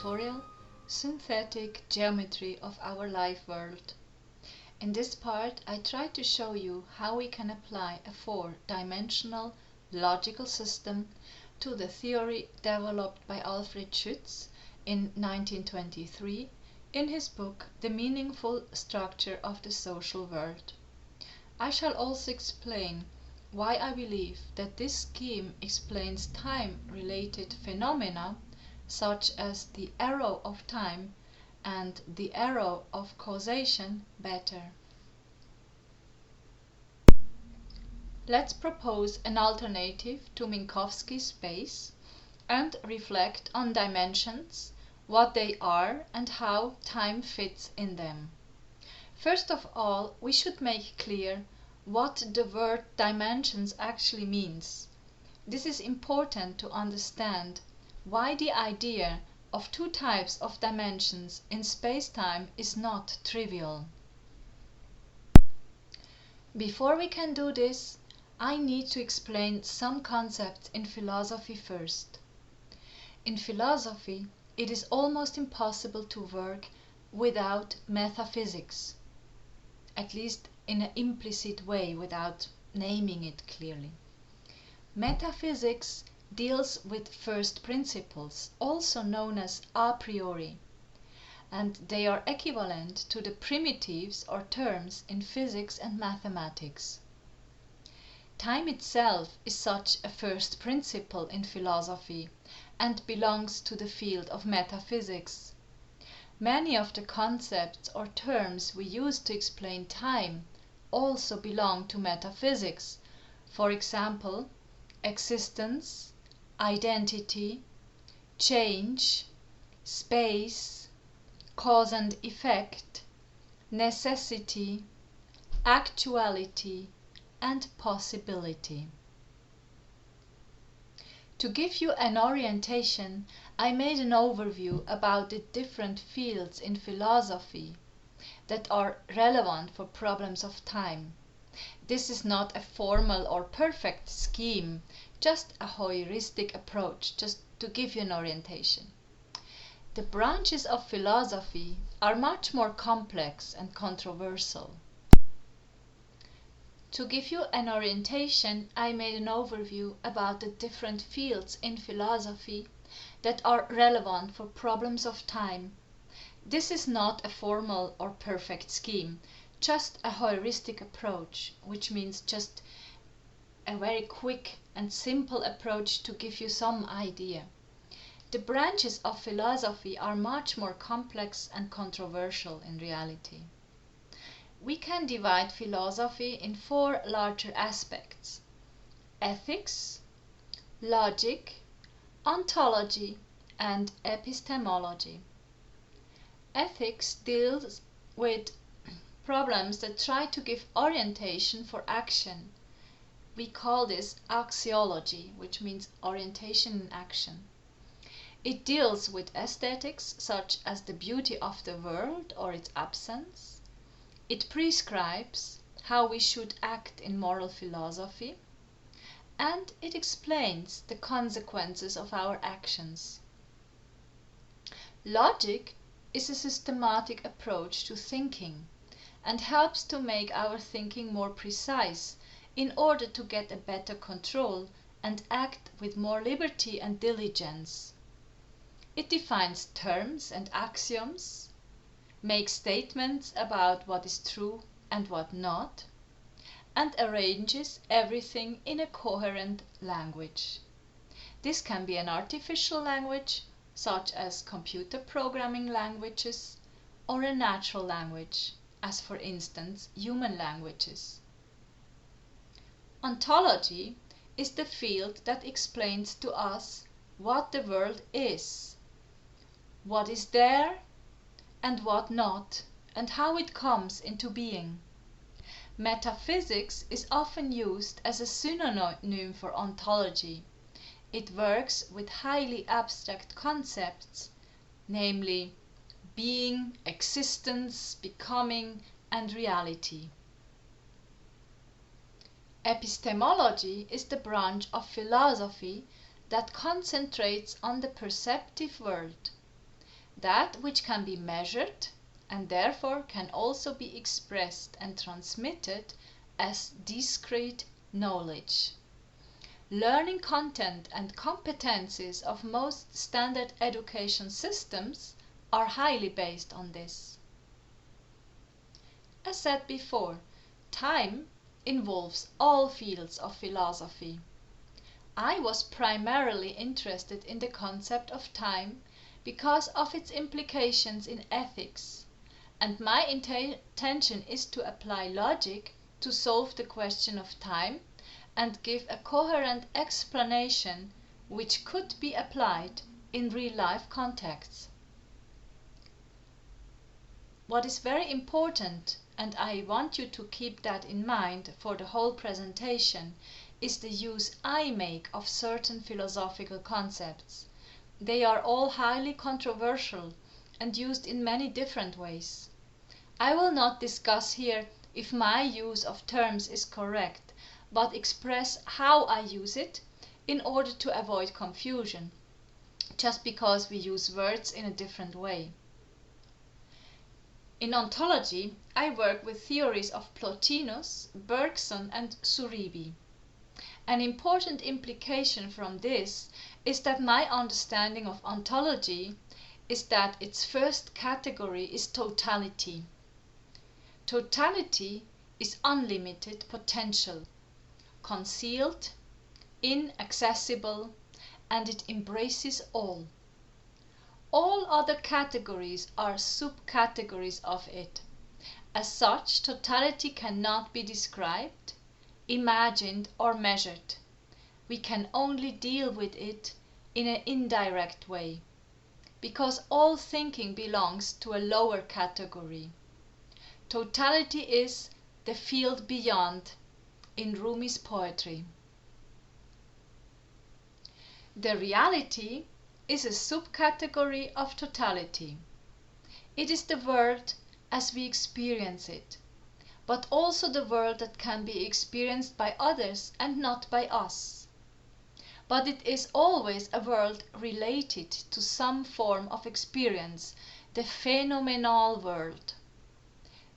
tutorial, Synthetic Geometry of Our Life World. In this part I try to show you how we can apply a four-dimensional logical system to the theory developed by Alfred Schutz in 1923 in his book The Meaningful Structure of the Social World. I shall also explain why I believe that this scheme explains time-related phenomena such as the arrow of time and the arrow of causation better. Let's propose an alternative to Minkowski's space and reflect on dimensions, what they are and how time fits in them. First of all, we should make clear what the word dimensions actually means. This is important to understand why the idea of two types of dimensions in space-time is not trivial. Before we can do this, I need to explain some concepts in philosophy first. In philosophy, it is almost impossible to work without metaphysics, at least in an implicit way, without naming it clearly. Metaphysics deals with first principles, also known as a priori, and they are equivalent to the primitives or terms in physics and mathematics. Time itself is such a first principle in philosophy and belongs to the field of metaphysics. Many of the concepts or terms we use to explain time also belong to metaphysics. For example, existence, identity, change, space, cause and effect, necessity, actuality, and possibility. To give you an orientation, I made an overview about the different fields in philosophy that are relevant for problems of time. This is not a formal or perfect scheme, just a heuristic approach, just to give you an orientation. The branches of philosophy are much more complex and controversial. To give you an orientation, I made an overview about the different fields in philosophy that are relevant for problems of time. This is not a formal or perfect scheme, just a heuristic approach, which means just a very quick and simple approach to give you some idea. The branches of philosophy are much more complex and controversial in reality. We can divide philosophy in four larger aspects: ethics, logic, ontology, and epistemology. Ethics deals with problems that try to give orientation for action. We call this axiology, which means orientation in action. It deals with aesthetics, such as the beauty of the world or its absence. It prescribes how we should act in moral philosophy, and it explains the consequences of our actions. Logic is a systematic approach to thinking and helps to make our thinking more precise in order to get a better control and act with more liberty and diligence. It defines terms and axioms, makes statements about what is true and what not, and arranges everything in a coherent language. This can be an artificial language, such as computer programming languages, or a natural language, as for instance human languages. Ontology is the field that explains to us what the world is, what is there and what not, and how it comes into being. Metaphysics is often used as a synonym for ontology. It works with highly abstract concepts, namely being, existence, becoming, and reality. Epistemology is the branch of philosophy that concentrates on the perceptive world. that which can be measured and therefore can also be expressed and transmitted as discrete knowledge. Learning content and competencies of most standard education systems are highly based on this. As said before, time involves all fields of philosophy. I was primarily interested in the concept of time because of its implications in ethics, and my intention is to apply logic to solve the question of time and give a coherent explanation which could be applied in real-life contexts. What is very important, and I want you to keep that in mind for the whole presentation, is the use I make of certain philosophical concepts. They are all highly controversial and used in many different ways. I will not discuss here if my use of terms is correct, but express how I use it in order to avoid confusion, just because we use words in a different way. In ontology, I work with theories of Plotinus, Bergson and Suribi. An important implication from this is that my understanding of ontology is that its first category is totality. Totality is unlimited potential, concealed, inaccessible, and it embraces all. All other categories are subcategories of it. As such, totality cannot be described, imagined or measured. We can only deal with it in an indirect way, because all thinking belongs to a lower category. Totality is the field beyond in Rumi's poetry. The reality is a subcategory of totality. It is the world as we experience it, but also the world that can be experienced by others and not by us. But it is always a world related to some form of experience, the phenomenal world.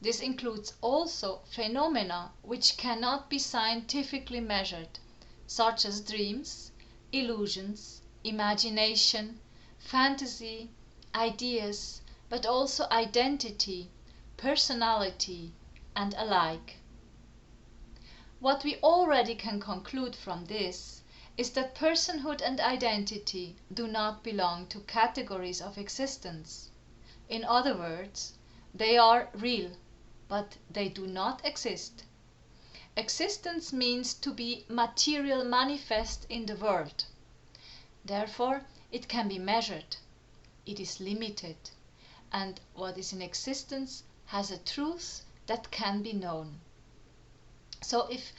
This includes also phenomena which cannot be scientifically measured, such as dreams, illusions, imagination, fantasy, ideas, but also identity, personality, and alike. What we already can conclude from this is that personhood and identity do not belong to categories of existence. In other words, they are real, but they do not exist. Existence means to be material manifest in the world. Therefore, it can be measured. It is limited, and what is in existence has a truth that can be known. So if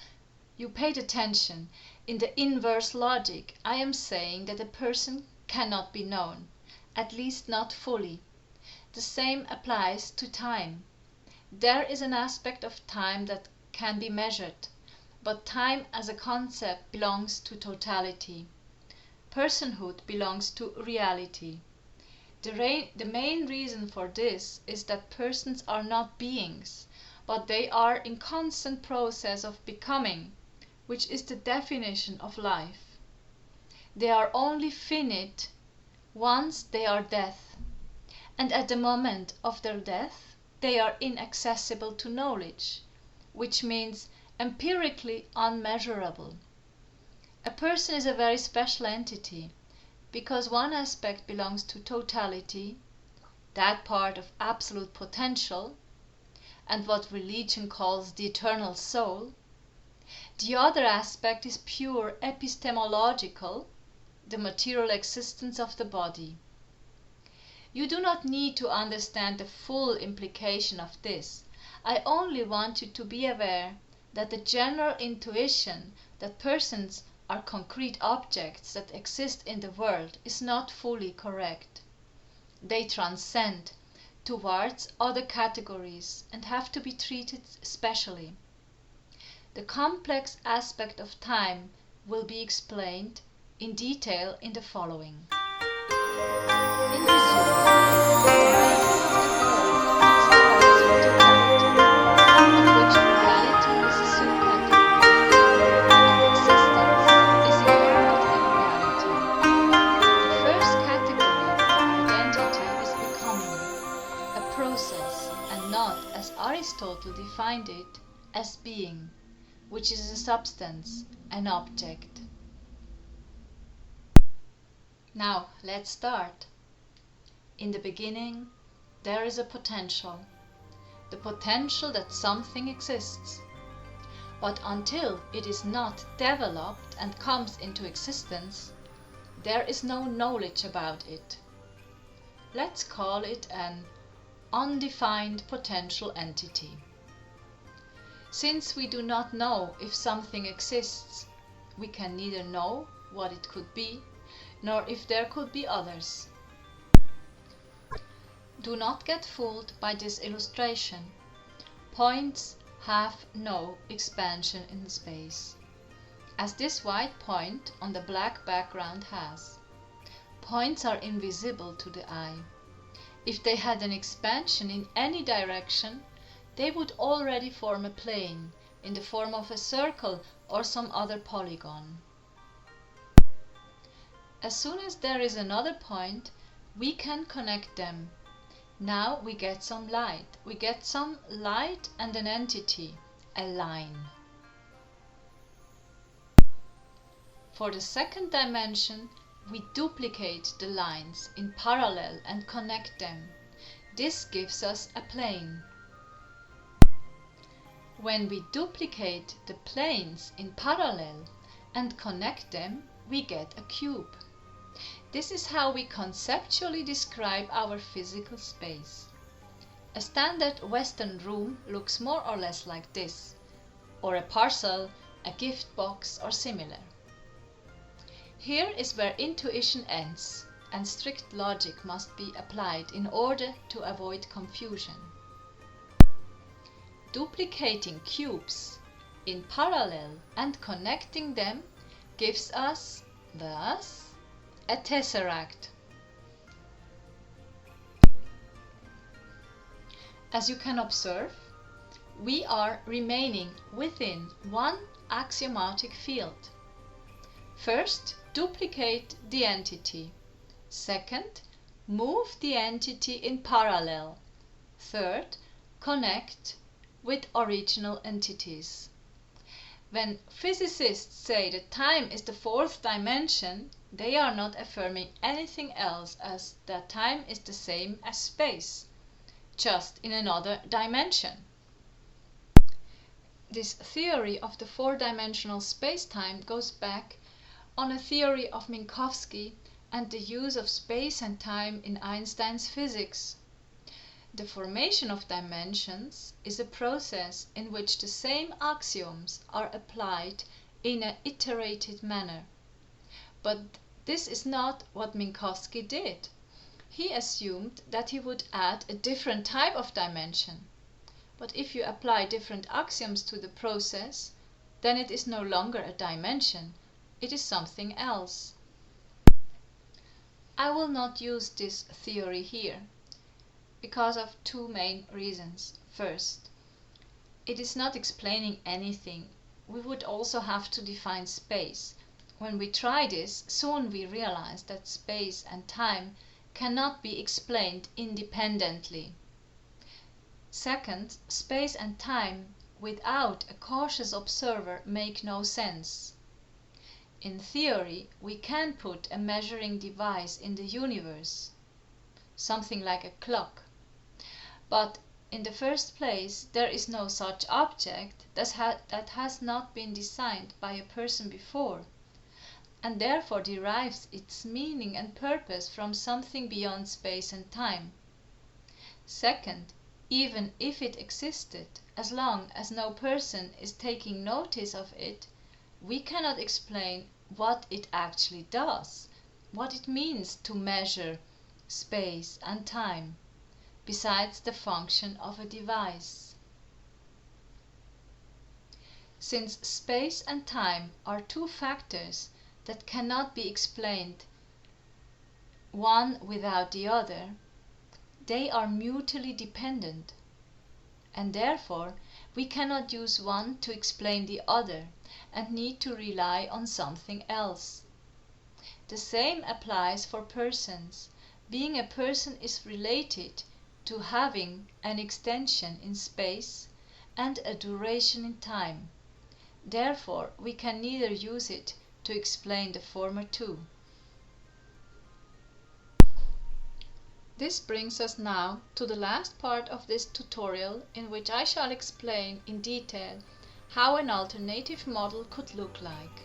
you paid attention, in the inverse logic, I am saying that a person cannot be known, at least not fully. The same applies to time. There is an aspect of time that can be measured, but time as a concept belongs to totality. Personhood belongs to reality. The main reason for this is that persons are not beings, but they are in constant process of becoming, which is the definition of life. They are only finite once they are death, and at the moment of their death they are inaccessible to knowledge, which means empirically unmeasurable. A person is a very special entity, because one aspect belongs to totality, that part of absolute potential, and what religion calls the eternal soul. The other aspect is pure epistemological, the material existence of the body. You do not need to understand the full implication of this. I only want you to be aware that the general intuition that persons are concrete objects that exist in the world is not fully correct. They transcend towards other categories and have to be treated specially. The complex aspect of time will be explained in detail in the following. In resume, which is a substance, an object. Now, let's start. In the beginning, there is a potential. The potential that something exists. But until it is not developed and comes into existence, there is no knowledge about it. Let's call it an undefined potential entity. Since we do not know if something exists, we can neither know what it could be, nor if there could be others. Do not get fooled by this illustration. Points have no expansion in space, as this white point on the black background has. Points are invisible to the eye. If they had an expansion in any direction, they would already form a plane in the form of a circle or some other polygon. As soon as there is another point, we can connect them. Now we get some light. We get some light and an entity, a line. For the second dimension, we duplicate the lines in parallel and connect them. This gives us a plane. When we duplicate the planes in parallel and connect them, we get a cube. This is how we conceptually describe our physical space. A standard Western room looks more or less like this, or a parcel, a gift box, or similar. Here is where intuition ends, and strict logic must be applied in order to avoid confusion. Duplicating cubes in parallel and connecting them gives us, thus, a tesseract. As you can observe, we are remaining within one axiomatic field. First, duplicate the entity. Second, move the entity in parallel. Third, connect with original entities. When physicists say that time is the fourth dimension, they are not affirming anything else as that time is the same as space, just in another dimension. This theory of the four-dimensional space-time goes back on a theory of Minkowski and the use of space and time in Einstein's physics. The formation of dimensions is a process in which the same axioms are applied in an iterated manner. But this is not what Minkowski did. He assumed that he would add a different type of dimension. But if you apply different axioms to the process, then it is no longer a dimension, it is something else. I will not use this theory here, because of two main reasons. First, it is not explaining anything. We would also have to define space. When we try this, soon we realize that space and time cannot be explained independently. Second, space and time without a cautious observer make no sense. In theory, we can put a measuring device in the universe, something like a clock. But in the first place, there is no such object that has not been designed by a person before, and therefore derives its meaning and purpose from something beyond space and time. Second, even if it existed, as long as no person is taking notice of it, we cannot explain what it actually does, what it means to measure space and time, besides the function of a device. Since space and time are two factors that cannot be explained one without the other, they are mutually dependent, and therefore we cannot use one to explain the other and need to rely on something else. The same applies for persons. Being a person is related to having an extension in space and a duration in time. Therefore, we can neither use it to explain the former two. This brings us now to the last part of this tutorial, in which I shall explain in detail how an alternative model could look like.